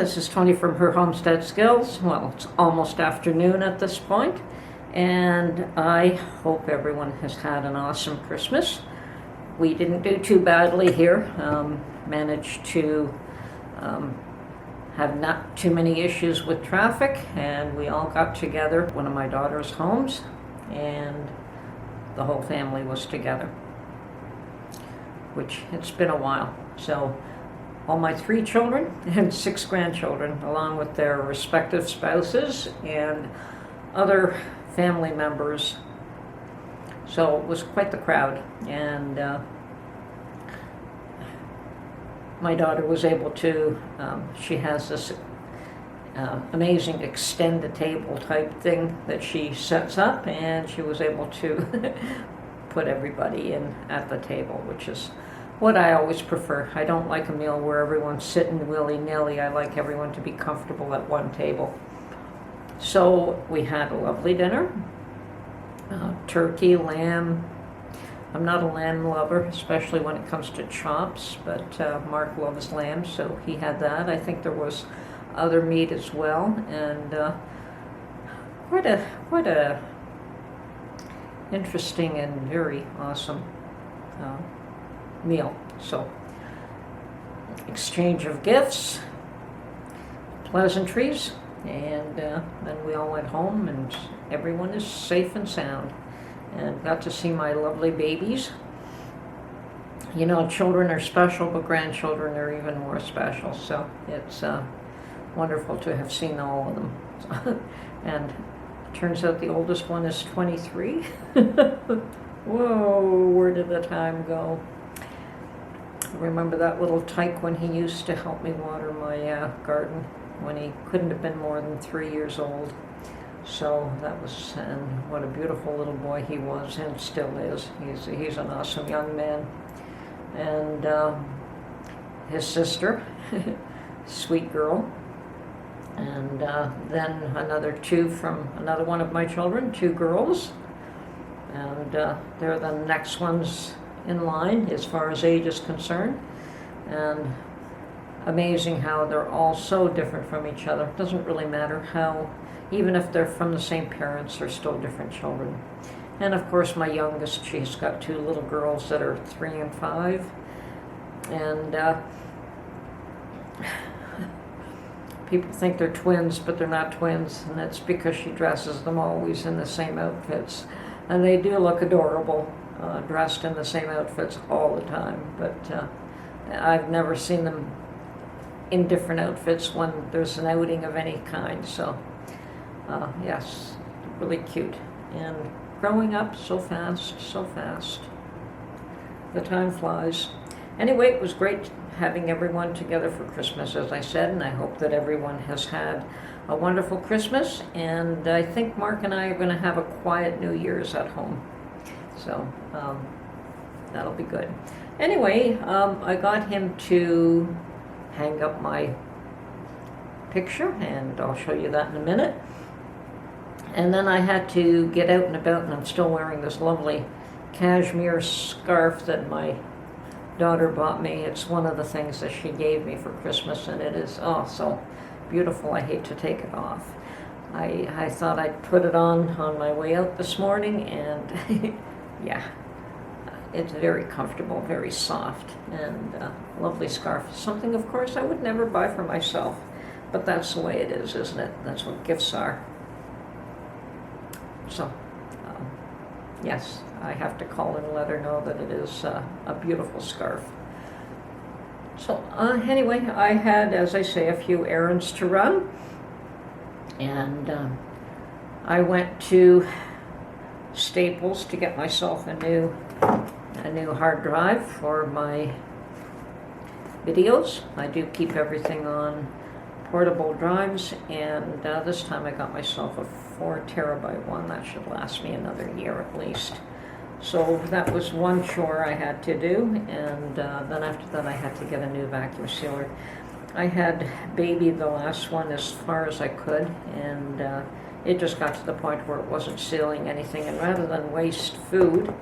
this is Tony from Her Homestead Skills. Well, it's almost afternoon at this point, and I hope everyone has had an awesome Christmas. We didn't do too badly here. Managed to have not too many issues with traffic, and we all got together at one of my daughter's homes, and the whole family was together, which it's been a while. So all my 3 children and 6 grandchildren, along with their respective spouses and other family members. So it was quite the crowd, and my daughter was able to, she has this amazing extend the table type thing that she sets up, and she was able to put everybody in at the table, which is what I always prefer. I don't like a meal where everyone's sitting willy-nilly. I like everyone to be comfortable at one table. So we had a lovely dinner. Turkey, lamb. I'm not a lamb lover, especially when it comes to chops, but Mark loves lamb, so he had that. I think there was other meat as well, and quite a interesting and very awesome meal. So, exchange of gifts, pleasantries, and then we all went home, and everyone is safe and sound, and got to see my lovely babies. You know, children are special, but grandchildren are even more special, so it's wonderful to have seen all of them. And it turns out the oldest one is 23. Whoa, where did the time go? I remember that little tyke when he used to help me water my garden when he couldn't have been more than 3 years old. So that was, and what a beautiful little boy he was and still is. He's an awesome young man. And his sister, sweet girl. And then another 2 from another one of my children, 2 girls. And they're the next ones in line as far as age is concerned. And amazing how they're all so different from each other. It doesn't really matter how, even if they're from the same parents, they're still different children. And of course my youngest, she's got 2 little girls that are 3 and 5. And people think they're twins, but they're not twins, and that's because she dresses them always in the same outfits. And they do look adorable, dressed in the same outfits all the time, but I've never seen them in different outfits when there's an outing of any kind. So yes, really cute. And growing up so fast, so fast. The time flies. Anyway, it was great having everyone together for Christmas, as I said, and I hope that everyone has had a wonderful Christmas, and I think Mark and I are going to have a quiet New Year's at home. So that'll be good. Anyway, I got him to hang up my picture, and I'll show you that in a minute. And then I had to get out and about, and I'm still wearing this lovely cashmere scarf that my daughter bought me. It's one of the things that she gave me for Christmas, and it is so beautiful. I hate to take it off. I thought I'd put it on my way out this morning, and yeah, it's very comfortable, very soft, and lovely scarf. Something, of course, I would never buy for myself, but that's the way it is, isn't it? That's what gifts are. So, yes, I have to call and let her know that it is a beautiful scarf. So anyway, I had, as I say, a few errands to run, and I went to Staples to get myself a new hard drive for my videos. I do keep everything on portable drives, and this time I got myself a 4 terabyte one that should last me another year at least. So that was one chore I had to do, and then after that I had to get a new vacuum sealer. I had babied the last one as far as I could, and it just got to the point where it wasn't sealing anything, and rather than waste food,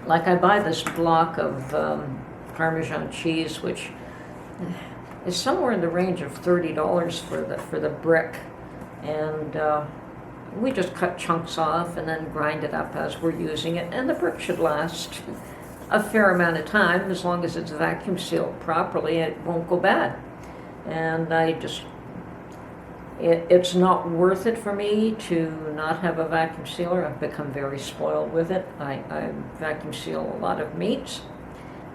like I buy this block of Parmesan cheese, which is somewhere in the range of $30 for the brick, and we just cut chunks off and then grind it up as we're using it, and the brick should last a fair amount of time. As long as it's vacuum sealed properly, it won't go bad. And it's not worth it for me to not have a vacuum sealer. I've become very spoiled with it. I vacuum seal a lot of meats,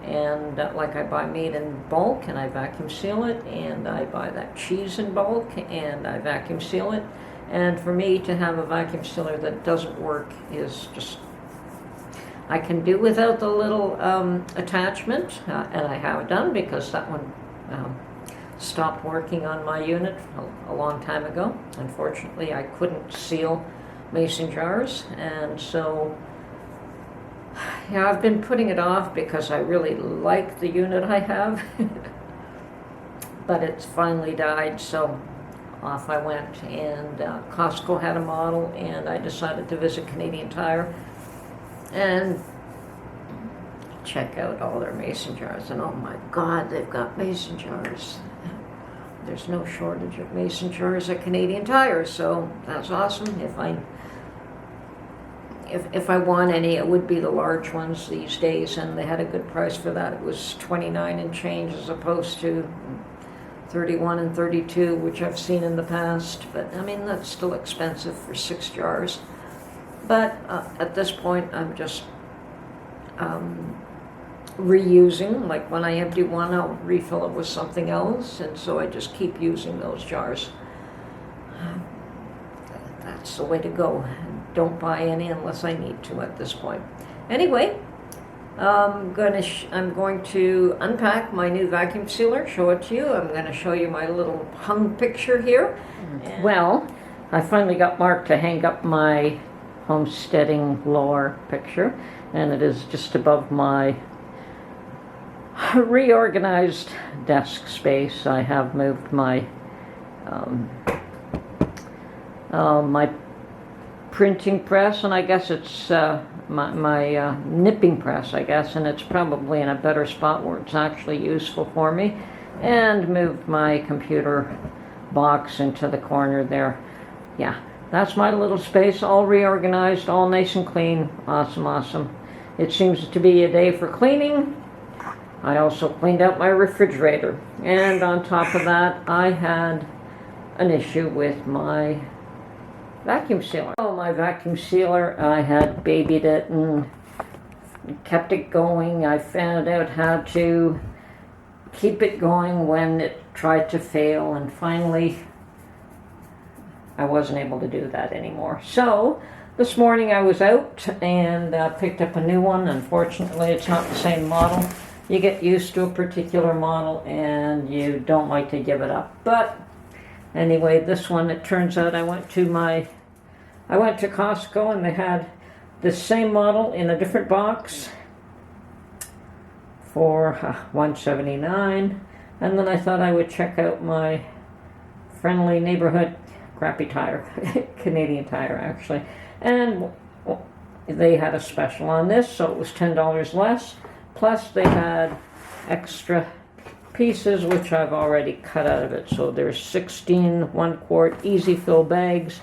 and like I buy meat in bulk and I vacuum seal it, and I buy that cheese in bulk and I vacuum seal it. And for me to have a vacuum sealer that doesn't work is just, I can do without the little attachment, and I have done, because that one stopped working on my unit a long time ago. Unfortunately, I couldn't seal mason jars, and so yeah, I've been putting it off because I really like the unit I have. But it's finally died, so off I went, and Costco had a model, and I decided to visit Canadian Tire and check out all their mason jars, and oh my God, they've got mason jars. There's no shortage of mason jars at Canadian Tire, so that's awesome. If I want any, it would be the large ones these days, and they had a good price for that. It was $29 and change as opposed to $31 and $32, which I've seen in the past. But I mean, that's still expensive for 6 jars. But at this point, I'm just reusing. Like when I empty one, I'll refill it with something else, and so I just keep using those jars. That's the way to go. Don't buy any unless I need to at this point. Anyway, I'm going to unpack my new vacuum sealer, show it to you. I'm going to show you my little hung picture here. Well, I finally got Mark to hang up my homesteading lore picture, and it is just above my reorganized desk space. I have moved my my printing press, and I guess it's my nipping press, I guess, and it's probably in a better spot where it's actually useful for me, and moved my computer box into the corner there. Yeah, that's my little space, all reorganized, all nice and clean. Awesome, awesome. It seems to be a day for cleaning. I also cleaned out my refrigerator, and on top of that, I had an issue with my vacuum sealer. Oh, my vacuum sealer, I had babied it and kept it going. I found out how to keep it going when it tried to fail, and finally I wasn't able to do that anymore. So this morning I was out and picked up a new one. Unfortunately, it's not the same model. You get used to a particular model and you don't like to give it up. But anyway, this one, it turns out I went to Costco, and they had the same model in a different box for $179. And then I thought I would check out my friendly neighborhood crappy tire, Canadian Tire actually, and they had a special on this, so it was $10 less. Plus they had extra pieces, which I've already cut out of it. So there's 16 1-quart easy fill bags.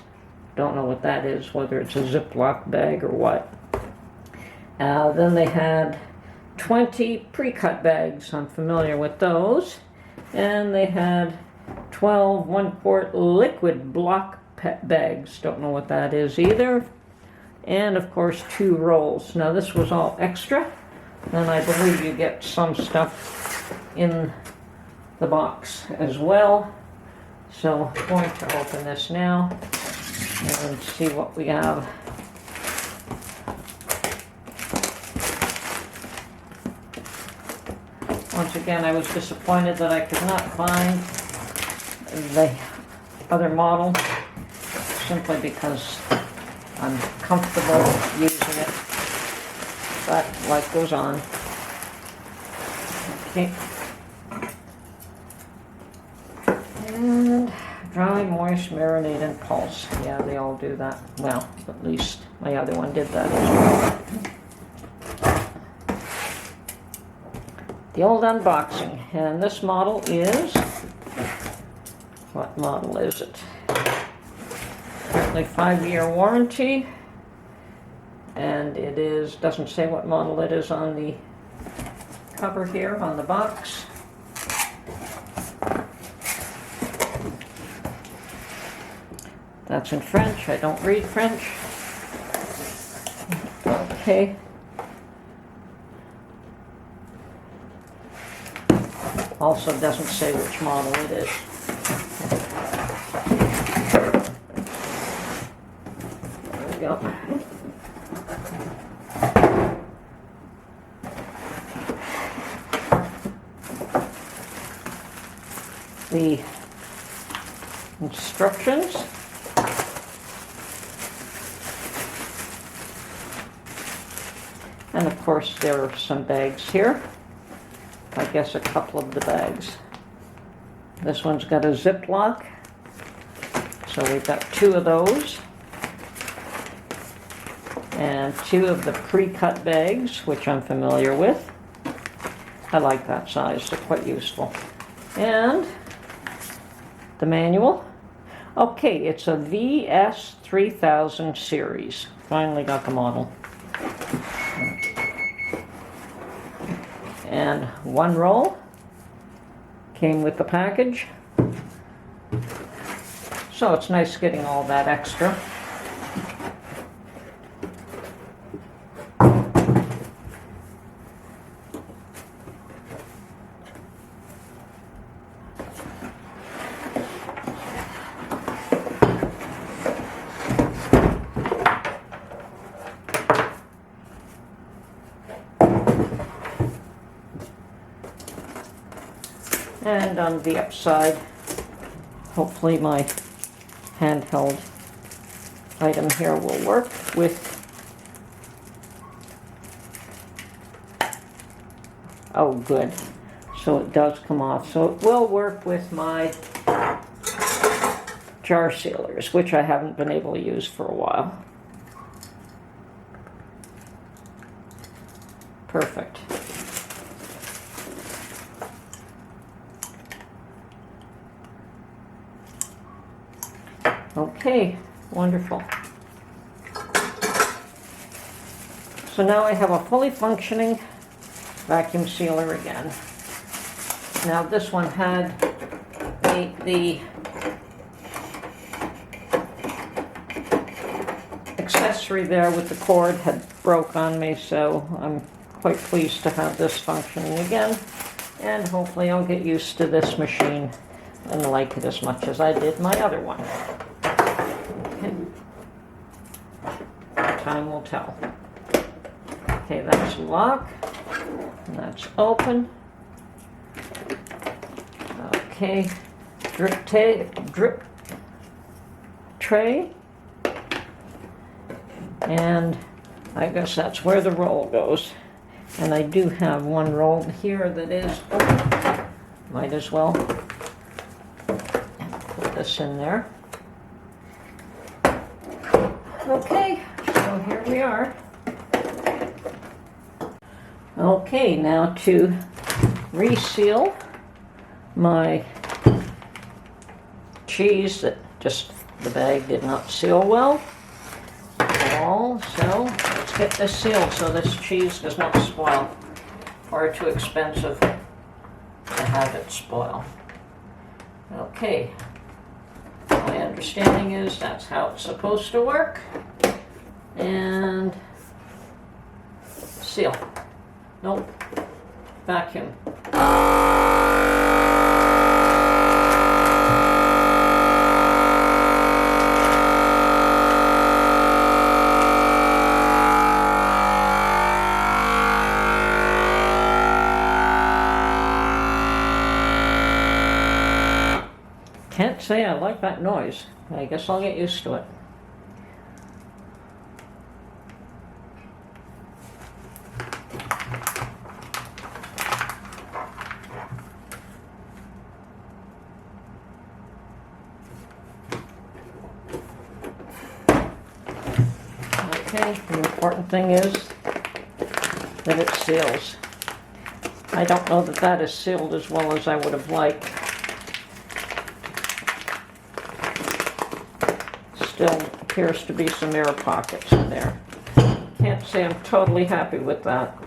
Don't know what that is, whether it's a Ziploc bag or what. Then they had 20 pre-cut bags. I'm familiar with those. And they had 12 1-quart liquid block bags. Don't know what that is either. And of course 2 rolls. Now this was all extra. And I believe you get some stuff in the box as well. So I'm going to open this now and see what we have. Once again, I was disappointed that I could not find the other model, simply because I'm comfortable using it. But life goes on. Okay. And dry, moist, marinate, and pulse. Yeah, they all do that. Well, at least my other one did that as well. The old unboxing. And this model is What model is it? Apparently 5-year warranty. And it is, doesn't say what model it is on the cover here on the box. That's in French. I don't read French. Okay. Also doesn't say which model it is. There we go. The instructions. And of course there are some bags here. I guess a couple of the bags. This one's got a zip lock. So we've got 2 of those. And 2 of the pre-cut bags, which I'm familiar with. I like that size, they're quite useful. And the manual. Okay, it's a VS3000 series. Finally got the model. And 1 roll came with the package. So it's nice getting all that extra. And on the upside, hopefully my handheld item here will work with, oh good, so it does come off. So it will work with my jar sealers, which I haven't been able to use for a while. Perfect. Okay, wonderful. So now I have a fully functioning vacuum sealer again. Now this one had the accessory there with the cord had broke on me, so I'm quite pleased to have this functioning again. And hopefully I'll get used to this machine and like it as much as I did my other one. Time will tell. Okay, that's lock, and that's open. Okay, drip tray, and I guess that's where the roll goes. And I do have 1 roll here that is open. Might as well put this in there. Okay. So here we are. Okay, now to reseal my cheese that just the bag did not seal well at all. So let's get this sealed so this cheese does not spoil. Far too expensive to have it spoil. Okay, my understanding is that's how it's supposed to work. And seal. Nope. Vacuum. Can't say I like that noise. I guess I'll get used to it. Okay, the important thing is that it seals. I don't know that that is sealed as well as I would have liked. still appears to be some air pockets in there. Can't say I'm totally happy with that.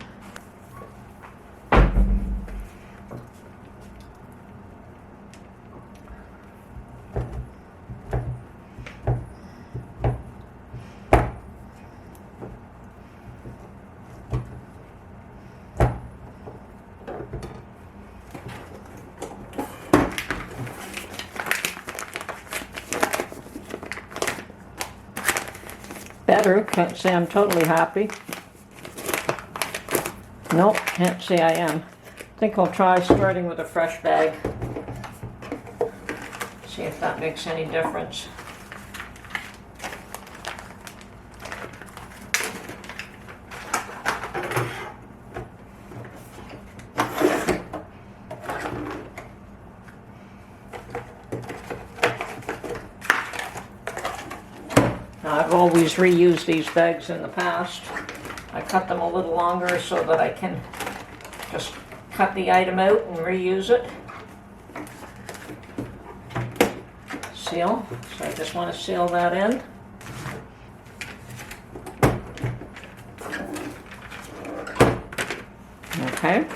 Better, can't say I'm totally happy. Nope, can't say I am. I think I'll try starting with a fresh bag. See if that makes any difference. I've always reused these bags in the past. I cut them a little longer so that I can just cut the item out and reuse it. Seal. So I just want to seal that in. Okay.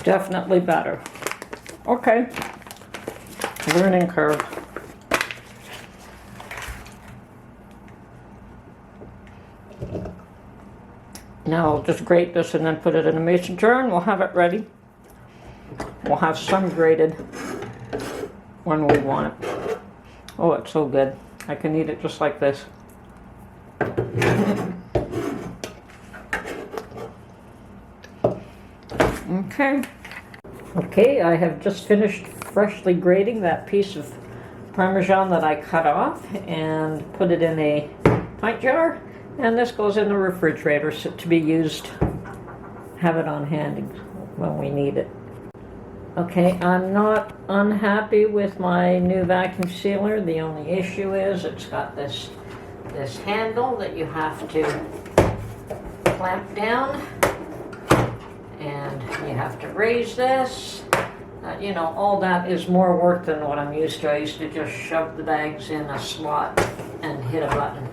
Definitely better. Okay. Learning curve. Now I'll just grate this and then put it in a mason jar and we'll have it ready. We'll have some grated when we want it. Oh, it's so good. I can eat it just like this. Okay. Okay, I have just finished freshly grating that piece of Parmesan that I cut off and put it in a pint jar, and this goes in the refrigerator to be used. Have it on hand when we need it. Okay, I'm not unhappy with my new vacuum sealer. The only issue is it's got this handle that you have to clamp down, and you have to raise this. You know, all that is more work than what I'm used to. I used to just shove the bags in a slot and hit a button.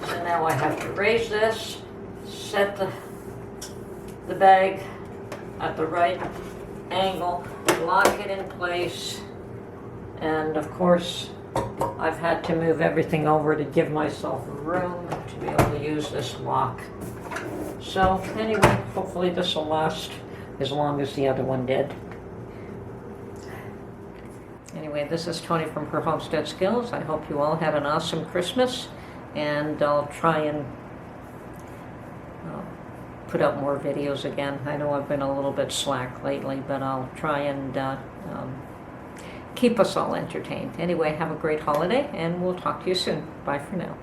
So now I have to raise this, set the bag at the right angle, lock it in place, and of course I've had to move everything over to give myself room to be able to use this lock. So anyway, hopefully this will last as long as the other one did. Anyway, this is Tony from Her Homestead Skills. I hope you all had an awesome Christmas, and I'll try and put up more videos again. I know I've been a little bit slack lately, but I'll try and keep us all entertained. Anyway, have a great holiday, and we'll talk to you soon. Bye for now.